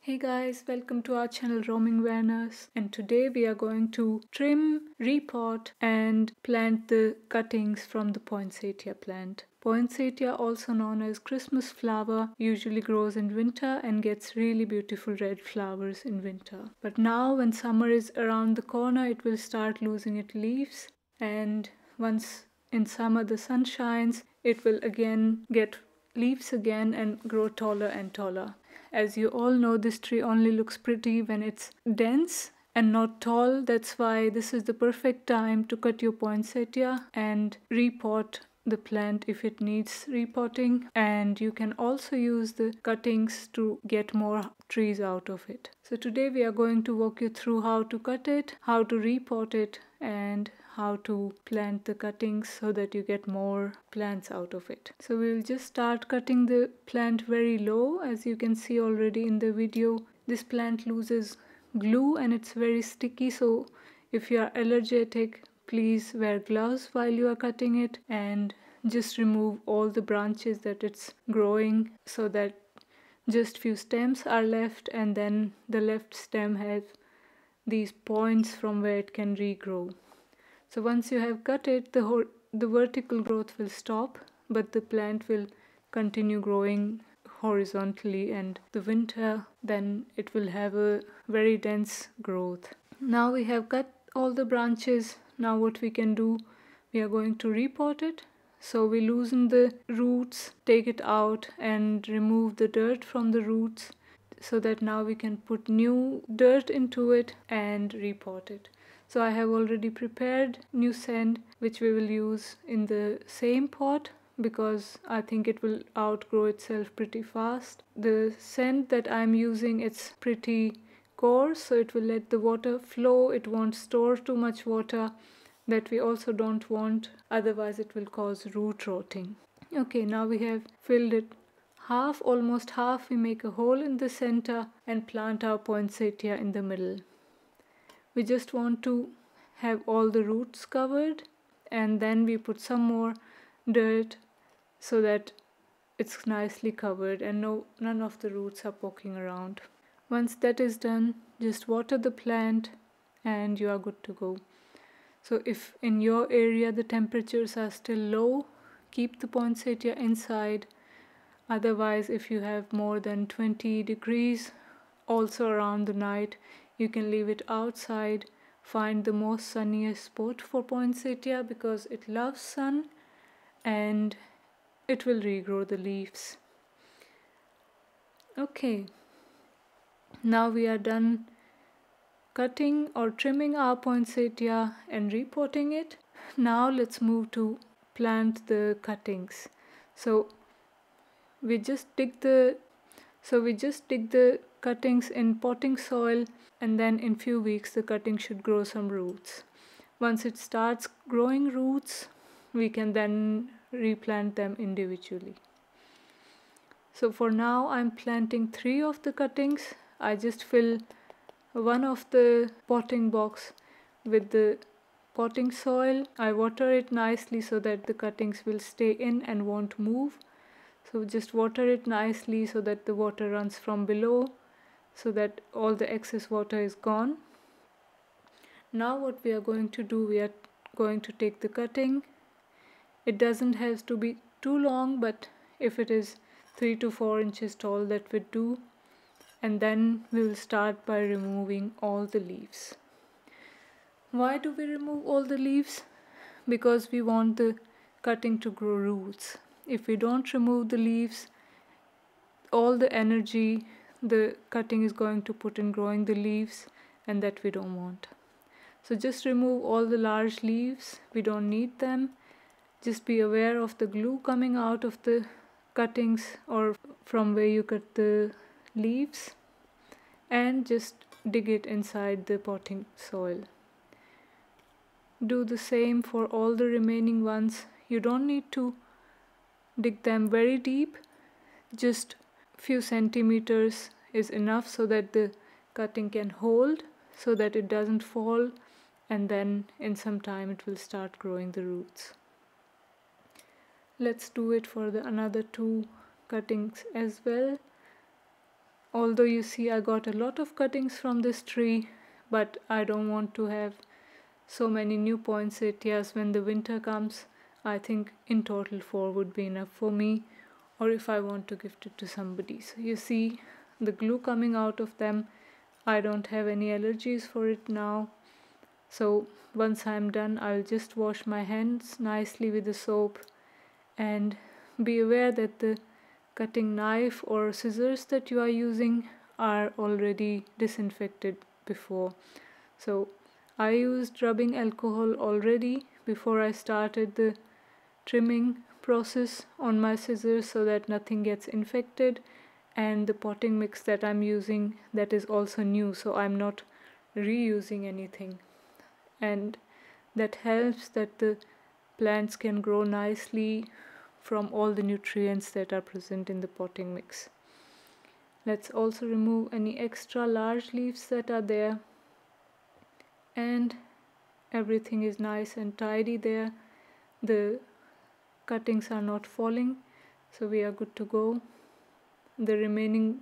Hey guys, welcome to our channel Roaming Awareness, and today we are going to trim, repot and plant the cuttings from the poinsettia plant. Poinsettia, also known as Christmas flower, usually grows in winter and gets really beautiful red flowers in winter. But now when summer is around the corner, it will start losing its leaves, and once in summer the sun shines, it will again get leaves again and grow taller and taller. As you all know, this tree only looks pretty when it's dense and not tall. That's why this is the perfect time to cut your poinsettia and repot the plant if it needs repotting, and you can also use the cuttings to get more trees out of it. So today we are going to walk you through how to cut it, how to repot it, and how to plant the cuttings so that you get more plants out of it. So we'll just start cutting the plant very low. As you can see already in the video, this plant loses glue and it's very sticky, so if you are allergic, please wear gloves while you are cutting it, and just remove all the branches that it's growing so that just few stems are left, and then the left stem has these points from where it can regrow. So once you have cut it, the vertical growth will stop, but the plant will continue growing horizontally, and the winter then it will have a very dense growth. Now we have cut all the branches. Now what we can do, we are going to repot it. So we loosen the roots, take it out and remove the dirt from the roots, so that now we can put new dirt into it and repot it. So I have already prepared new sand which we will use in the same pot because I think it will outgrow itself pretty fast. The sand that I'm using, it's pretty coarse, so it will let the water flow. It won't store too much water that we also don't want, otherwise it will cause root rotting. Okay, now we have filled it half, almost half. We make a hole in the center and plant our poinsettia in the middle. We just want to have all the roots covered, and then we put some more dirt so that it's nicely covered and none of the roots are poking around. Once that is done, just water the plant and you are good to go. So if in your area the temperatures are still low, keep the poinsettia inside. Otherwise, if you have more than 20 degrees also around the night, you can leave it outside. Find the most sunniest spot for poinsettia because it loves sun and it will regrow the leaves. Okay, now we are done cutting or trimming our poinsettia and repotting it. Now let's move to plant the cuttings. So we just dig the cuttings in potting soil, and then in few weeks the cutting should grow some roots. Once it starts growing roots, we can then replant them individually. So for now I'm planting 3 of the cuttings. I just fill one of the potting box with the potting soil. I water it nicely so that the cuttings will stay in and won't move. So just water it nicely so that the water runs from below, so that all the excess water is gone. Now what we are going to do, we are going to take the cutting. It doesn't have to be too long, but if it is 3 to 4 inches tall, that would do. And then we will start by removing all the leaves. Why do we remove all the leaves? Because we want the cutting to grow roots. If we don't remove the leaves, all the energy the cutting is going to put in growing the leaves, and that we don't want. So just remove all the large leaves. We don't need them. Just be aware of the glue coming out of the cuttings or from where you cut the leaves, and just dig it inside the potting soil. Do the same for all the remaining ones. You don't need to dig them very deep, just few centimeters is enough so that the cutting can hold, so that it doesn't fall, and then in some time it will start growing the roots. Let's do it for the another 2 cuttings as well. Although you see I got a lot of cuttings from this tree, but I don't want to have so many new poinsettias when the winter comes. I think in total 4 would be enough for me, or if I want to gift it to somebody. So you see the glue coming out of them. I don't have any allergies for it now. So once I'm done, I'll just wash my hands nicely with the soap, and be aware that the cutting knife or scissors that you are using are already disinfected before. So I used rubbing alcohol already before I started the trimming process on my scissors so that nothing gets infected, and the potting mix that I'm using, that is also new, so I'm not reusing anything, and that helps that the plants can grow nicely from all the nutrients that are present in the potting mix. Let's also remove any extra large leaves that are there, and everything is nice and tidy there. The cuttings are not falling, so we are good to go. The remaining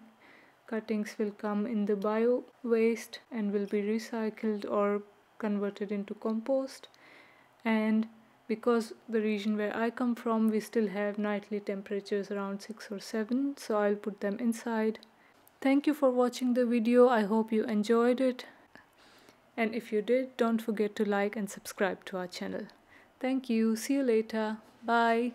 cuttings will come in the bio waste and will be recycled or converted into compost. And because the region where I come from, we still have nightly temperatures around 6 or 7, so I'll put them inside. Thank you for watching the video. I hope you enjoyed it, and if you did, don't forget to like and subscribe to our channel. Thank you. See you later. Bye.